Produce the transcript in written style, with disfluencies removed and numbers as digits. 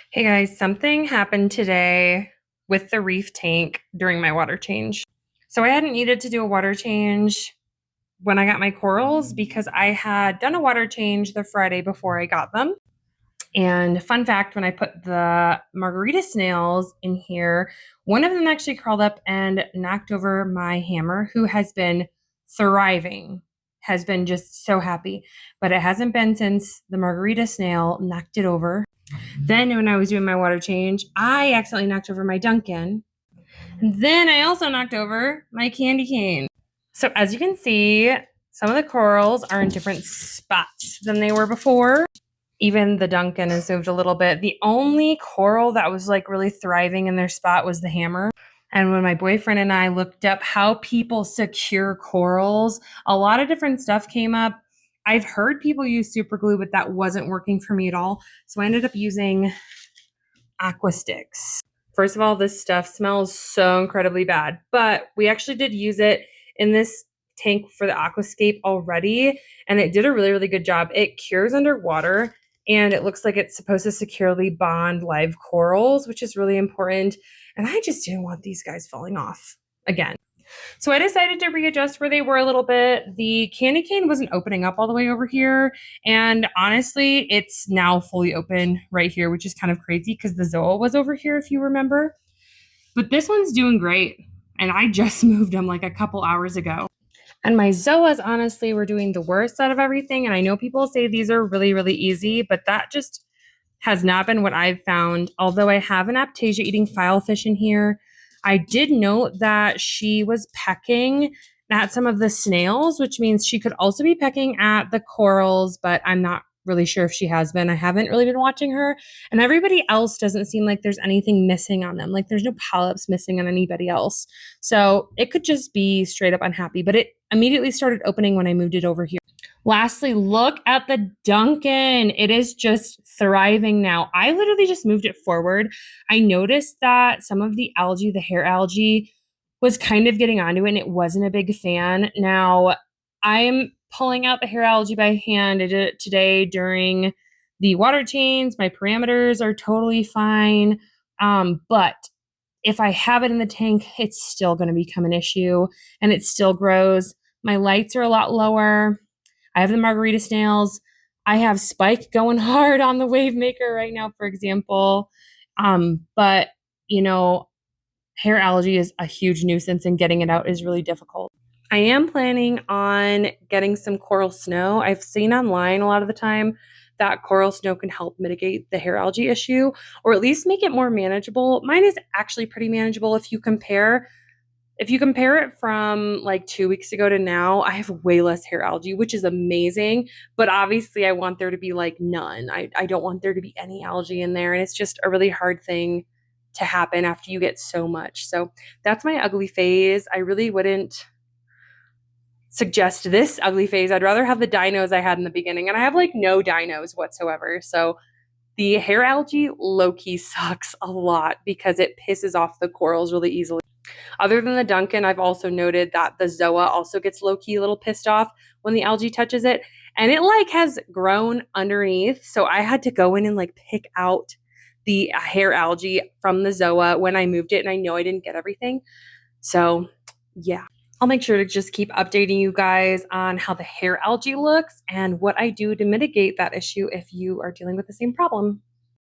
Hey guys, something happened today with the reef tank during my water change. So I hadn't needed to do a water change when I got my corals because I had done a water change the Friday before I got them. And fun fact, when I put the margarita snails in here, one of them actually crawled up and knocked over my hammer, who has been thriving, has been just so happy. But it hasn't been since the margarita snail knocked it over. Then, when I was doing my water change, I accidentally knocked over my Duncan. And then I also knocked over my candy cane. So, as you can see, some of the corals are in different spots than they were before. Even the Duncan has moved a little bit. The only coral that was like really thriving in their spot was the hammer. And when my boyfriend and I looked up how people secure corals, a lot of different stuff came up. I've heard people use super glue, but that wasn't working for me at all. So I ended up using Aqua Sticks. First of all, this stuff smells so incredibly bad, but we actually did use it in this tank for the aquascape already, and it did a really, really good job. It cures underwater, and it looks like it's supposed to securely bond live corals, which is really important. And I just didn't want these guys falling off again. So I decided to readjust where they were a little bit. The candy cane wasn't opening up all the way over here. And honestly, it's now fully open right here, which is kind of crazy because the Zoa was over here, if you remember. But this one's doing great. And I just moved them like a couple hours ago. And my Zoas, honestly, were doing the worst out of everything. And I know people say these are really, really easy, but that just has not been what I've found. Although I have an Aptasia eating filefish in here, I did note that she was pecking at some of the snails, which means she could also be pecking at the corals, but I'm not really sure if she has been. I haven't really been watching her. And everybody else doesn't seem like there's anything missing on them. Like there's no polyps missing on anybody else. So it could just be straight up unhappy, but it immediately started opening when I moved it over here. Lastly, look at the Duncan. It is just thriving now. I literally just moved it forward. I noticed that some of the algae, the hair algae, was kind of getting onto it and it wasn't a big fan. Now, I'm pulling out the hair algae by hand. I did it today during the water change. My parameters are totally fine. But if I have it in the tank, it's still going to become an issue and it still grows. My lights are a lot lower. I have the margarita snails. I have Spike going hard on the wave maker right now, for example. But you know, hair algae is a huge nuisance and getting it out is really difficult. I am planning on getting some coral snow. I've seen online a lot of the time that coral snow can help mitigate the hair algae issue or at least make it more manageable. Mine is actually pretty manageable if you compare it from like 2 weeks ago to now, I have way less hair algae, which is amazing. But obviously, I want there to be like none. I don't want there to be any algae in there. And it's just a really hard thing to happen after you get so much. So that's my ugly phase. I really wouldn't suggest this ugly phase. I'd rather have the dinos I had in the beginning. And I have like no dinos whatsoever. So the hair algae low key sucks a lot because it pisses off the corals really easily. Other than the Duncan, I've also noted that the Zoa also gets low key a little pissed off when the algae touches it. And it like has grown underneath. So I had to go in and like pick out the hair algae from the Zoa when I moved it. And I know I didn't get everything. So yeah. I'll make sure to just keep updating you guys on how the hair algae looks and what I do to mitigate that issue if you are dealing with the same problem.